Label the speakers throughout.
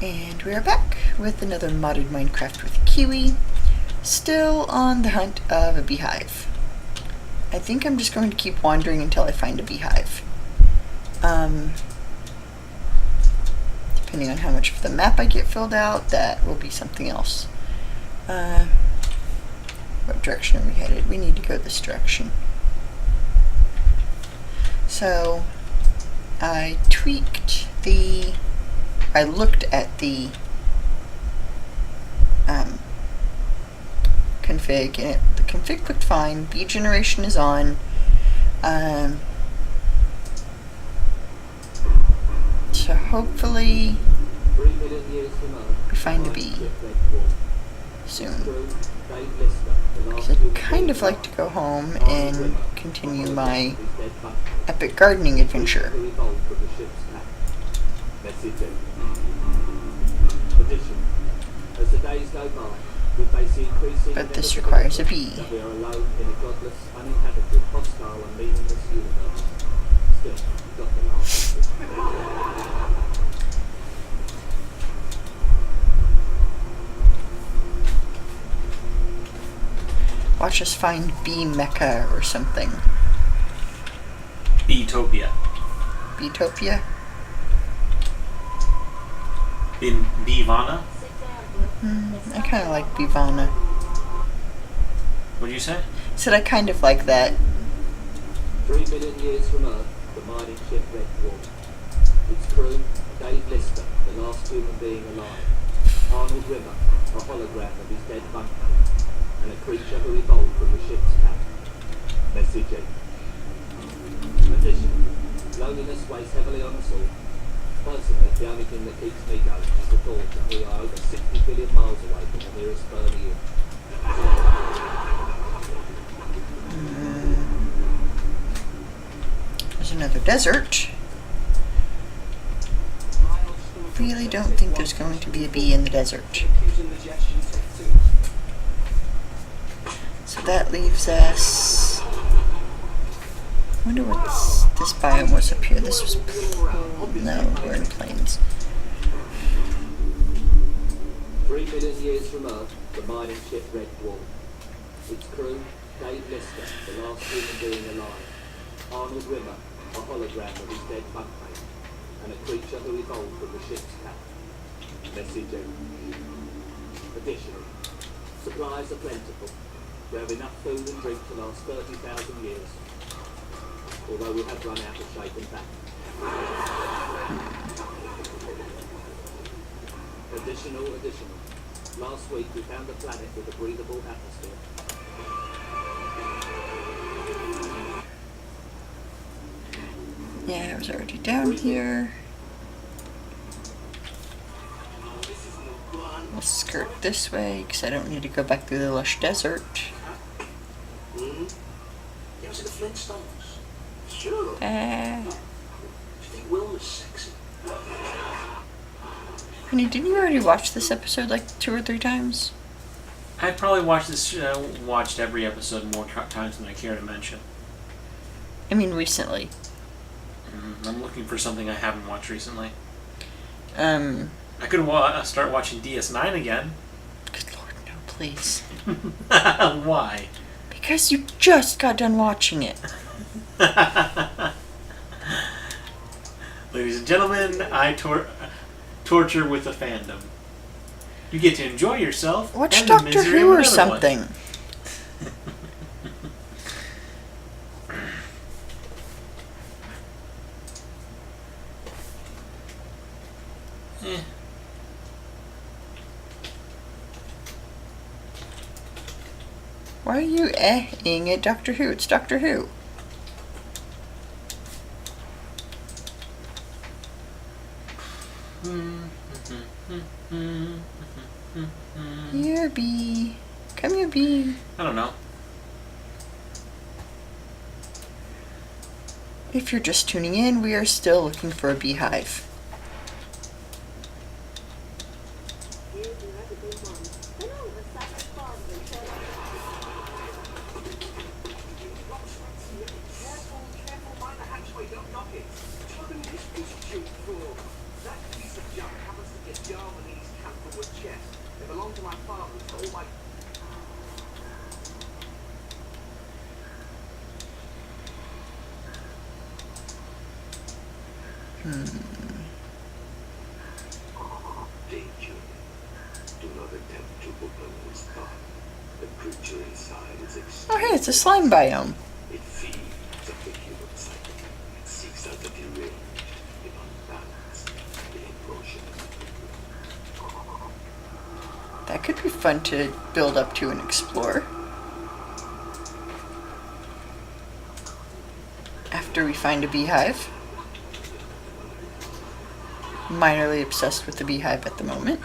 Speaker 1: And we are back with another modded Minecraft with Kiwi, still on the hunt of a beehive. I think I'm just going to keep wandering until I find a beehive. Depending on how much of the map I get filled out, that will be something else. What direction are we headed? We need to go this direction. So, I looked at the config, and the config looked fine. Bee generation is on. So hopefully we find a bee soon. Because I'd kind of like to go home and continue my epic gardening adventure. But this requires a bee. Watch us find Bee Mecca or something.
Speaker 2: Beetopia.
Speaker 1: Beetopia?
Speaker 2: Beevana?
Speaker 1: I kind of like Beevana.
Speaker 2: What'd you say?
Speaker 1: Said I kind of like that.
Speaker 3: 3 million years from Earth, the mining ship Red Dwarf. Its crew, Dave Lister, the last human being alive. Arnold Rimmer, a hologram of his dead bunkmate, and a creature who evolved from the ship's cabin. Message 8. Additionally, loneliness weighs heavily on us all. Personally, the only thing that keeps me going is the thought that we are over 60 billion miles away from the nearest burning unit.
Speaker 1: There's another desert. Really don't think there's going to be a bee in the desert. So that leaves us... I wonder what this biome was up here. This was... No, we're in plains.
Speaker 3: 3 million years from Earth, the mining ship Red Dwarf. Its crew, Dave Lister, the last human being alive. Arnold Rimmer, a hologram of his dead bunkmate, and a creature who evolved from the ship's cabin. Message 8. Additionally, supplies are plentiful. We have enough food and drink to last 30,000 years. Although we have run out of shape and fat. Additional. Last week we found a planet with a breathable atmosphere.
Speaker 1: Yeah, I was already down here. We'll skirt this way, because I don't need to go back through the lush desert.
Speaker 4: You was in the Flintstones? Sure. Do you think Will was sexy?
Speaker 1: Honey, didn't you already watch this episode like 2 or 3 times?
Speaker 2: I probably watched every episode more times than I care to mention.
Speaker 1: I mean, recently.
Speaker 2: I'm looking for something I haven't watched recently.
Speaker 1: I
Speaker 2: could start watching DS9 again.
Speaker 1: Good Lord, no, please.
Speaker 2: Why?
Speaker 1: Because you just got done watching it.
Speaker 2: Ladies and gentlemen, I torture with a fandom. You get to enjoy yourself.
Speaker 1: Watch
Speaker 2: and
Speaker 1: Doctor Who or something. Why are you eh-ing at Doctor Who? It's Doctor Who. Here, bee. Come here, bee.
Speaker 2: I don't know.
Speaker 1: If you're just tuning in, we are still looking for a beehive.
Speaker 4: Don't knock it. What are you this piece of junk for? That piece of junk happens to get Jarvis Danger. Do not attempt to open this thought. The creature inside is
Speaker 1: Oh,
Speaker 4: extreme.
Speaker 1: hey, it's a slime biome.
Speaker 4: It feeds on the human psyche. It seeks out the deranged, the unbalanced, the emotional.
Speaker 1: That could be fun to build up to and explore. After we find a beehive. Minorly obsessed with the beehive at the moment.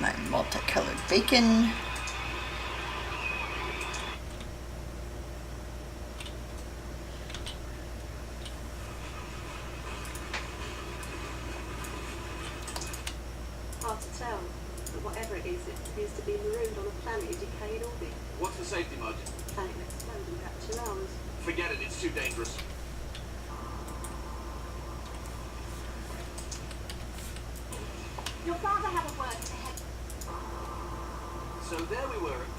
Speaker 1: My multicolored bacon.
Speaker 5: Hard to tell, but whatever it is, it appears to be marooned on a planet in decayed orbit.
Speaker 4: What's the safety margin?
Speaker 5: Planet will explode in about 2 hours.
Speaker 4: Forget it, it's too dangerous.
Speaker 5: Your father had a word to head.
Speaker 4: So there we were at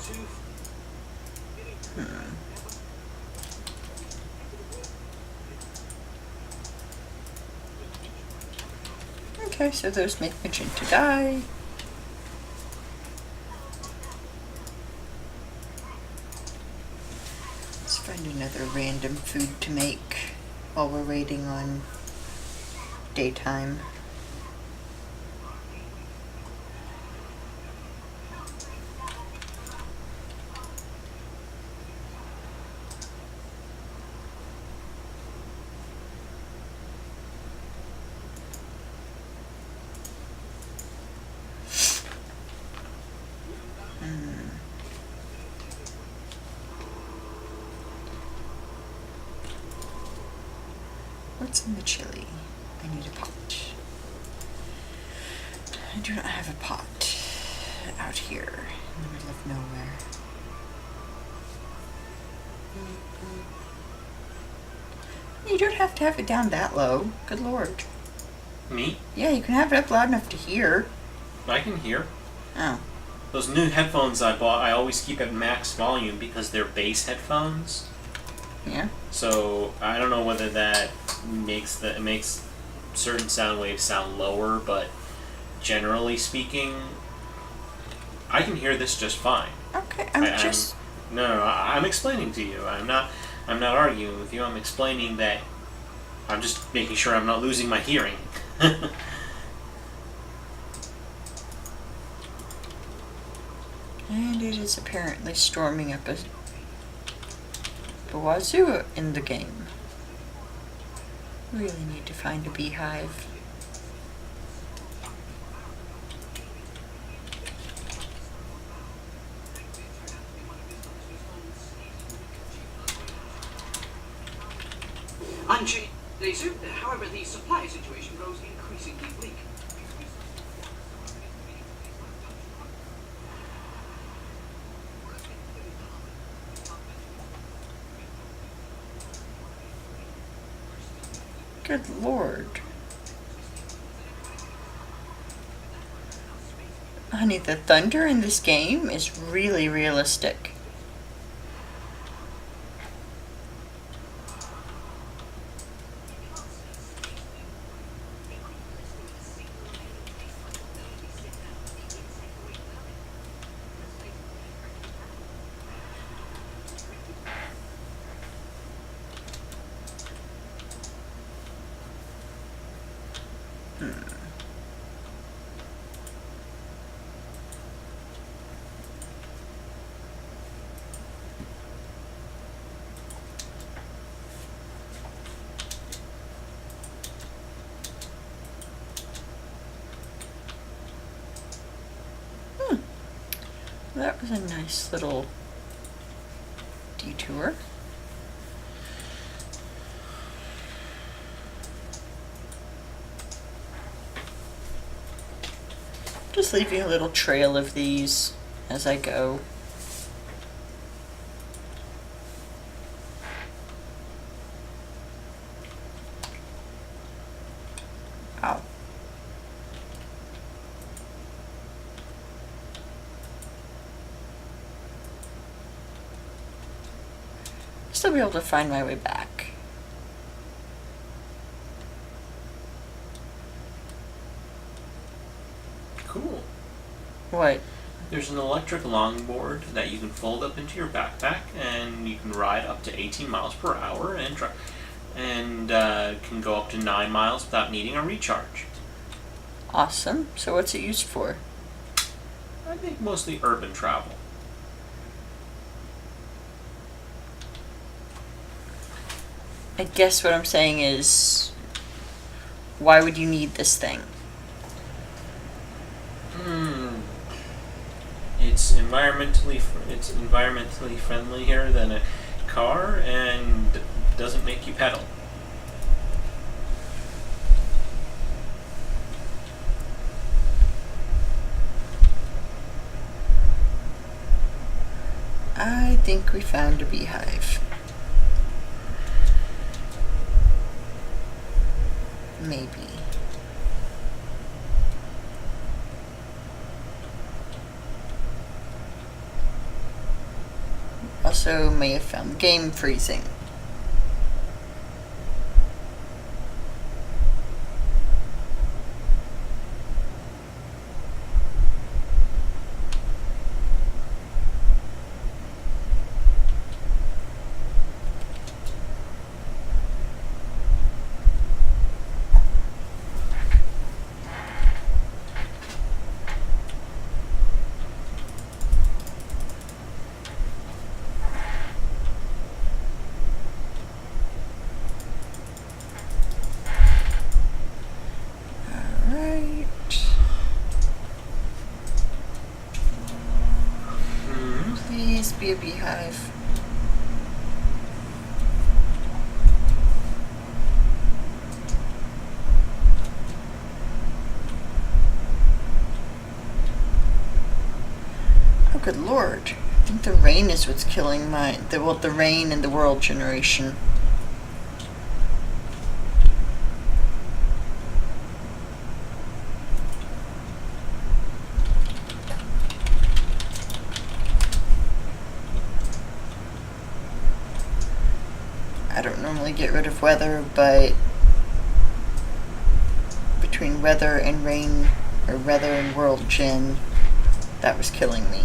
Speaker 4: 2.
Speaker 1: Okay, so those make magenta dye. Let's find another random food to make while we're waiting on daytime. What's in the chili? I need a pot. I do not have a pot out here in the middle of nowhere. You don't have to have it down that low. Good lord.
Speaker 2: Me?
Speaker 1: Yeah, you can have it up loud enough to hear.
Speaker 2: I can hear.
Speaker 1: Oh.
Speaker 2: Those new headphones I bought, I always keep at max volume because they're bass headphones.
Speaker 1: Yeah.
Speaker 2: So I don't know whether that makes certain sound waves sound lower, but generally speaking, I can hear this just fine.
Speaker 1: Okay,
Speaker 2: I'm I'm explaining to you. I'm not arguing with you. I'm explaining that I'm just making sure I'm not losing my hearing.
Speaker 1: And it is apparently storming up a wazoo in the game. Really need to find a beehive.
Speaker 4: Angie, however, the supply situation grows increasingly bleak.
Speaker 1: Good lord. Honey, the thunder in this game is really realistic. That was a nice little detour. Just leaving a little trail of these as I go. Ow. Still be able to find my way back.
Speaker 2: Cool.
Speaker 1: What?
Speaker 2: There's an electric longboard that you can fold up into your backpack, and you can ride up to 18 miles per hour and can go up to 9 miles without needing a recharge.
Speaker 1: Awesome. So what's it used for?
Speaker 2: I think mostly urban travel.
Speaker 1: I guess what I'm saying is, why would you need this thing?
Speaker 2: It's environmentally friendlier than a car and doesn't make you pedal.
Speaker 1: I think we found a beehive. Maybe. Also may have found game freezing. Please be a beehive. Oh, good lord. I think the rain is what's killing the rain and the world generation. I don't normally get rid of weather, but between weather and rain, or weather and world gen, that was killing me.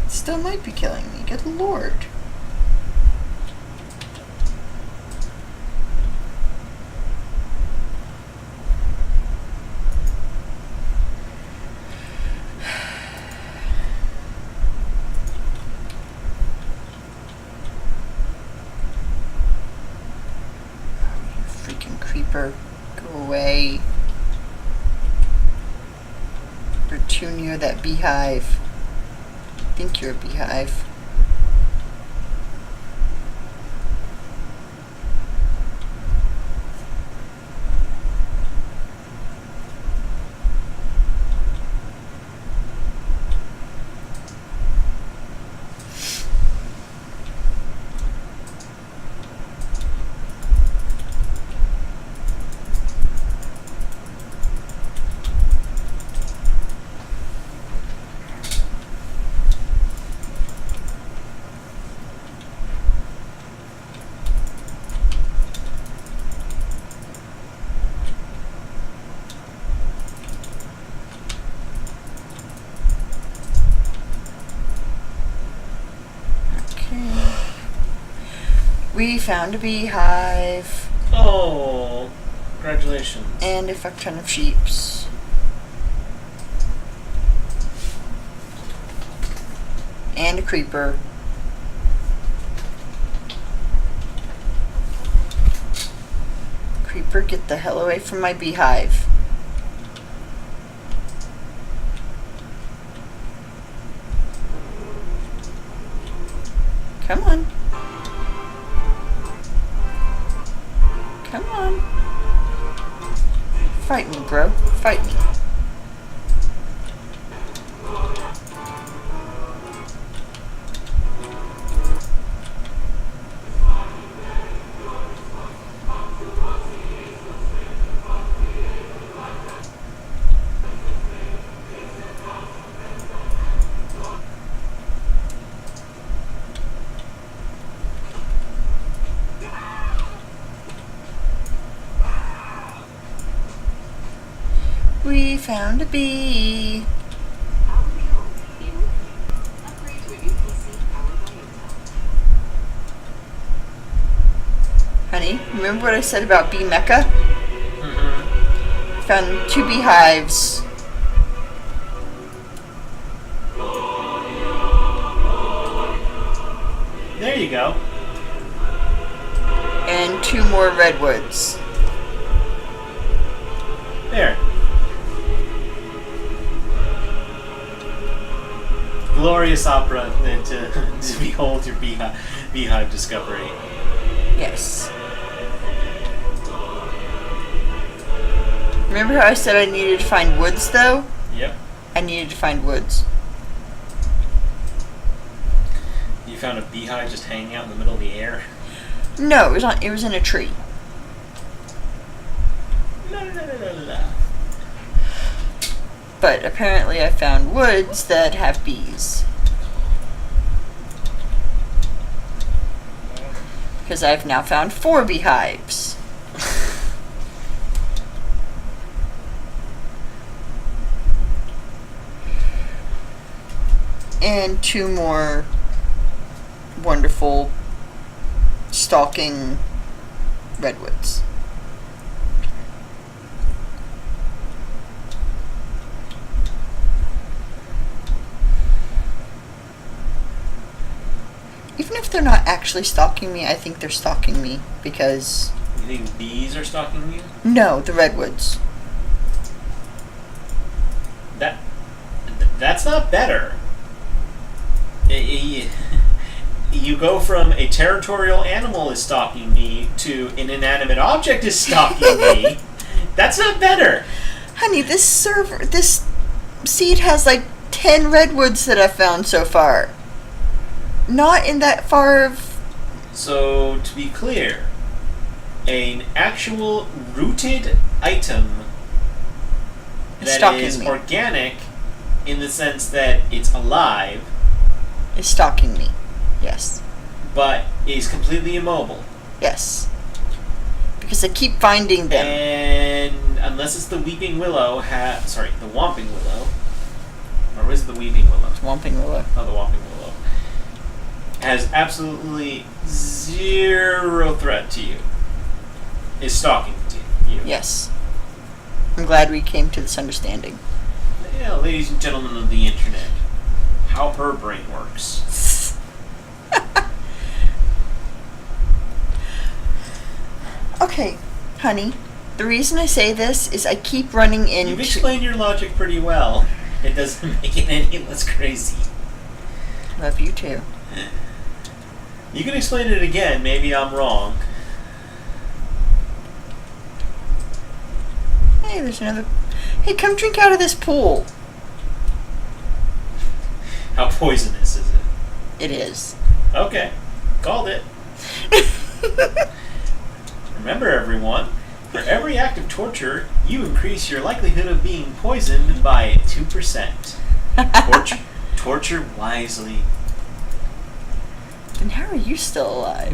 Speaker 1: It still might be killing me, good lord. Creeper, go away. You're too near that beehive. I think you're a beehive. We found a beehive.
Speaker 2: Oh, congratulations.
Speaker 1: And a fuck ton of sheeps. And a creeper. Creeper, get the hell away from my beehive. Come on. Fight me, bro. Fight me. We found a bee.
Speaker 5: Out in the old, in upgrade to a new PC powered by Intel.
Speaker 1: Honey, remember what I said about bee mecca?
Speaker 2: Mm-hmm.
Speaker 1: Found 2 beehives.
Speaker 2: There you go.
Speaker 1: And 2 more redwoods.
Speaker 2: There. Glorious opera to behold your beehive discovery.
Speaker 1: Yes. Remember how I said I needed to find woods, though?
Speaker 2: Yep.
Speaker 1: I needed to find woods.
Speaker 2: You found a beehive just hanging out in the middle of the air?
Speaker 1: No, it was in a tree.
Speaker 2: La, la, la, la, la.
Speaker 1: But apparently I found woods that have bees. Because I've now found 4 beehives. And 2 more wonderful stalking redwoods. Even if they're not actually stalking me, I think they're stalking me because...
Speaker 2: You think bees are stalking you?
Speaker 1: No, the redwoods.
Speaker 2: That's not better. You go from a territorial animal is stalking me to an inanimate object is stalking me. That's not better.
Speaker 1: Honey, this seed has like 10 redwoods that I've found so far. Not in that far of...
Speaker 2: So, to be clear, an actual rooted item
Speaker 1: It's
Speaker 2: that
Speaker 1: stalking
Speaker 2: is
Speaker 1: me.
Speaker 2: organic in the sense that it's alive,
Speaker 1: Is stalking me. Yes.
Speaker 2: but is completely immobile.
Speaker 1: Yes. Because I keep finding them.
Speaker 2: And unless it's the weeping willow, the whomping willow, or was it the weeping willow?
Speaker 1: Whomping willow.
Speaker 2: Oh, the whomping willow has absolutely 0 threat to you. Is stalking to you.
Speaker 1: Yes. I'm glad we came to this understanding.
Speaker 2: Yeah, ladies and gentlemen of the internet, how her brain works.
Speaker 1: Okay, honey. The reason I say this is I keep running into...
Speaker 2: You've explained your logic pretty well. It doesn't make it any less crazy.
Speaker 1: Love you too.
Speaker 2: You can explain it again, maybe I'm wrong.
Speaker 1: Hey, there's another... Hey, come drink out of this pool.
Speaker 2: How poisonous is it?
Speaker 1: It is.
Speaker 2: Okay, called it. Remember, everyone, for every act of torture, you increase your likelihood of being poisoned by 2%. Torture wisely.
Speaker 1: Then how are you still alive?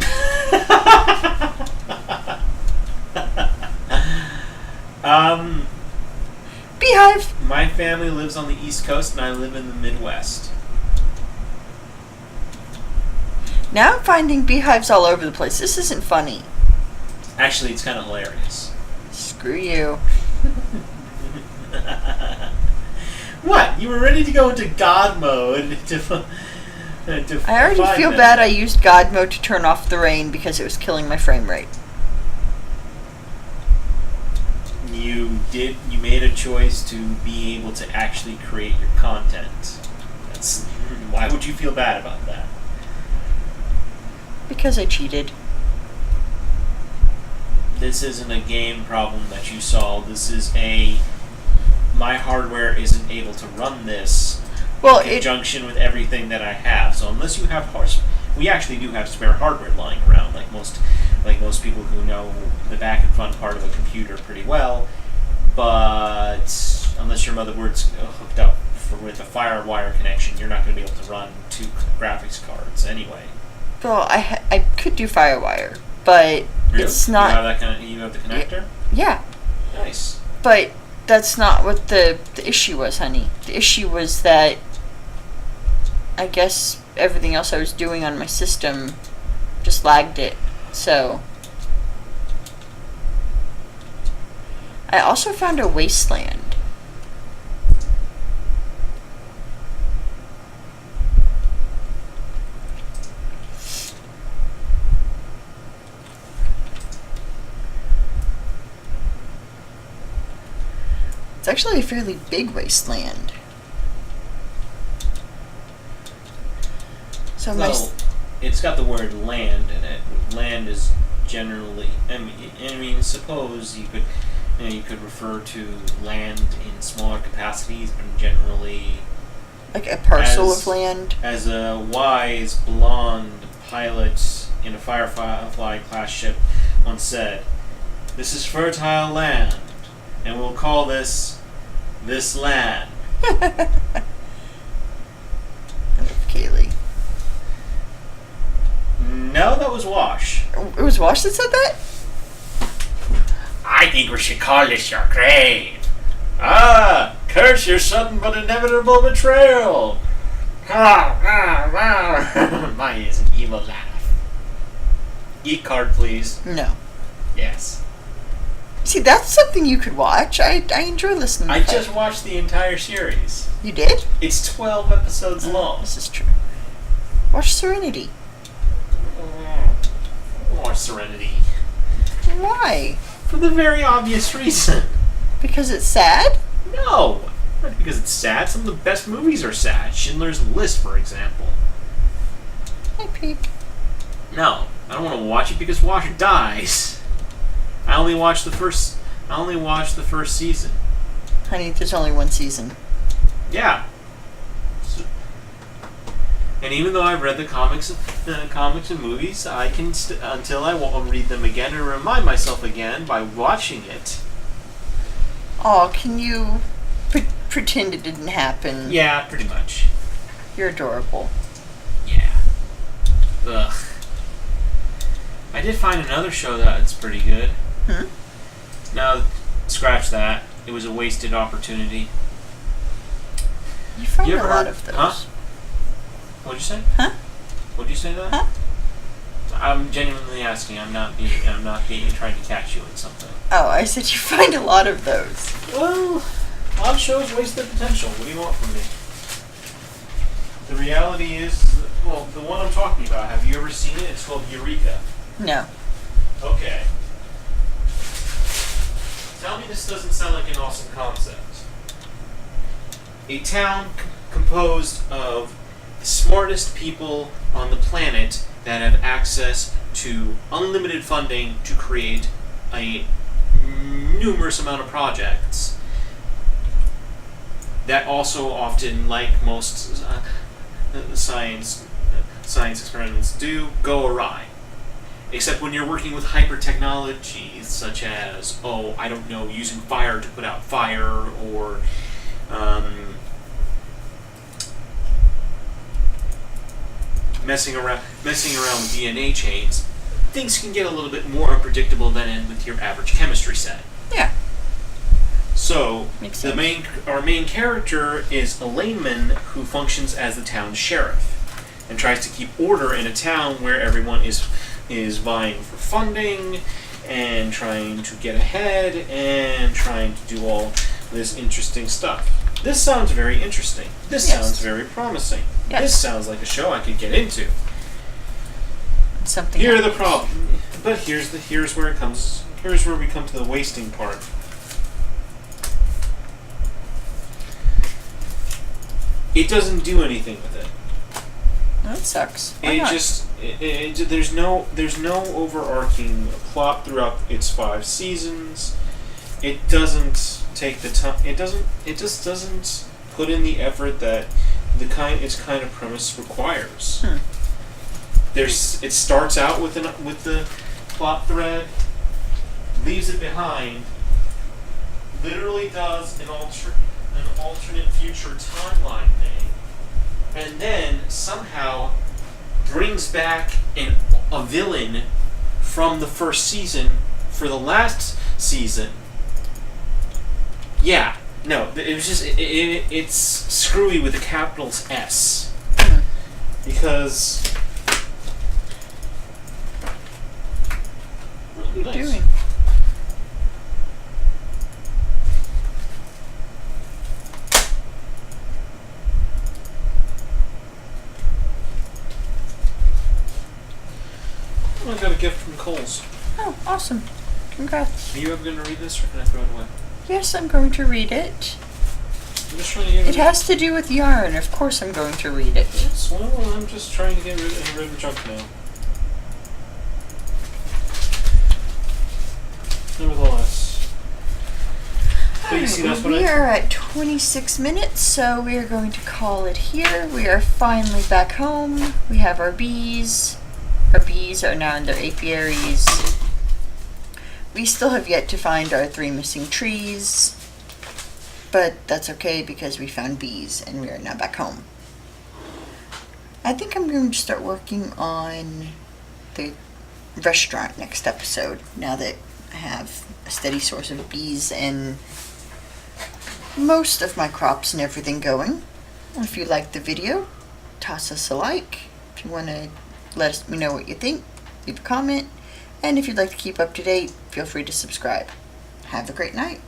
Speaker 1: Beehive!
Speaker 2: My family lives on the East Coast and I live in the Midwest.
Speaker 1: Now I'm finding beehives all over the place. This isn't funny.
Speaker 2: Actually, it's kind of hilarious.
Speaker 1: Screw you.
Speaker 2: What? You were ready to go into God mode to
Speaker 1: I already feel bad I used God mode to turn off the rain because it was killing my frame rate.
Speaker 2: You made a choice to be able to actually create your content. Why would you feel bad about that?
Speaker 1: Because I cheated.
Speaker 2: this isn't a game problem that you solve. This is my hardware isn't able to run this
Speaker 1: Well,
Speaker 2: in conjunction with everything that I have. So unless you have we actually do have spare hardware lying around, like most people who know the back and front part of a computer pretty well. But unless your motherboard's hooked up with a FireWire connection, you're not going to be able to run 2 graphics cards anyway.
Speaker 1: Well, I could do FireWire, but
Speaker 2: Really?
Speaker 1: it's not.
Speaker 2: You have the connector?
Speaker 1: Yeah,
Speaker 2: Nice.
Speaker 1: but that's not what the issue was, honey. The issue was that I guess everything else I was doing on my system just lagged it. So I also found a wasteland. It's actually a fairly big wasteland. So
Speaker 2: it's got the word land in it. Land is generally. I mean, suppose you could refer to land in smaller capacities, but generally.
Speaker 1: like a parcel of land.
Speaker 2: As a wise blonde pilot in a Firefly class ship once said, "This is fertile land, and we'll call this land."
Speaker 1: I love Kaylee.
Speaker 2: No, that was Wash.
Speaker 1: It was Wash that said that?
Speaker 2: I think we should call this your grave. Ah, curse your sudden but inevitable betrayal. Mine is an evil laugh. Geek card, please.
Speaker 1: No.
Speaker 2: Yes.
Speaker 1: See, that's something you could watch. I enjoy listening to
Speaker 2: I
Speaker 1: that.
Speaker 2: just watched the entire series.
Speaker 1: You did?
Speaker 2: It's 12 episodes long.
Speaker 1: This is true. Watch Serenity.
Speaker 2: Watch Serenity.
Speaker 1: Why?
Speaker 2: For the very obvious reason.
Speaker 1: Because it's sad?
Speaker 2: No! Not because it's sad. Some of the best movies are sad. Schindler's List, for example.
Speaker 1: Hi, Pete.
Speaker 2: No, I don't want to watch it because Wash dies. I only watched the first season.
Speaker 1: Honey, there's only one season.
Speaker 2: Yeah. And even though I've read the comics and movies, I can until I read them again and remind myself again by watching it.
Speaker 1: Oh, can you pretend it didn't happen?
Speaker 2: Yeah, pretty much.
Speaker 1: You're adorable.
Speaker 2: Yeah. Ugh. I did find another show that's pretty good. No, scratch that. It was a wasted opportunity.
Speaker 1: You find
Speaker 2: You
Speaker 1: a
Speaker 2: ever
Speaker 1: lot
Speaker 2: heard-
Speaker 1: of those.
Speaker 2: Huh? What'd you say?
Speaker 1: Huh?
Speaker 2: What'd you say that?
Speaker 1: Huh?
Speaker 2: I'm genuinely asking. I'm not being trying to catch you in something.
Speaker 1: Oh, I said you find a lot of those.
Speaker 2: Well, a lot of shows waste their potential. What do you want from me? The reality is, well, the one I'm talking about, have you ever seen it? It's called Eureka.
Speaker 1: No.
Speaker 2: Okay. Tell me this doesn't sound like an awesome concept. A town composed of the smartest people on the planet that have access to unlimited funding to create a numerous amount of projects that also often, like most science experiments do, go awry. Except when you're working with hyper technologies such as, using fire to put out fire, or messing around with DNA chains, things can get a little bit more unpredictable than with your average chemistry set.
Speaker 1: Yeah.
Speaker 2: So,
Speaker 1: Makes sense.
Speaker 2: Our main character is a layman who functions as the town's sheriff and tries to keep order in a town where everyone is vying for funding and trying to get ahead and trying to do all this interesting stuff. This sounds very interesting. This
Speaker 1: Yes.
Speaker 2: sounds very promising.
Speaker 1: Yes.
Speaker 2: This sounds like a show I could get into.
Speaker 1: Something
Speaker 2: Here are the
Speaker 1: happens.
Speaker 2: problem. But here's where we come to the wasting part. It doesn't do anything with it.
Speaker 1: That sucks. Why not?
Speaker 6: there's no overarching plot throughout its 5 seasons. It doesn't take the time. It just doesn't put in the effort that its kind of premise requires. It starts out with the plot thread, leaves it behind, literally does an alternate future timeline thing, and then somehow brings back a villain from the first season for the last season. Yeah, no, it was just it's screwy with a capital S, because
Speaker 1: What are you
Speaker 6: Nice.
Speaker 1: doing?
Speaker 6: I got a gift from Coles.
Speaker 1: Oh, awesome. Congrats.
Speaker 6: Are you ever going to read this, or can I throw it away?
Speaker 1: Yes, I'm going to read it.
Speaker 6: I'm just trying to get
Speaker 1: It has to do with yarn. Of course I'm going to read it.
Speaker 6: Yes, well, I'm just trying to get rid of junk mail. Nevertheless. But you see, that's what
Speaker 1: We
Speaker 6: I...
Speaker 1: are at 26 minutes, so we are going to call it here. We are finally back home. We have our bees. Our bees are now in their apiaries. We still have yet to find our 3 missing trees, but that's okay because we found bees and we are now back home. I think I'm going to start working on the restaurant next episode now that I have a steady source of bees and most of my crops and everything going. If you liked the video, toss us a like. If you want to let me know what you think, leave a comment. And if you'd like to keep up to date, feel free to subscribe. Have a great night.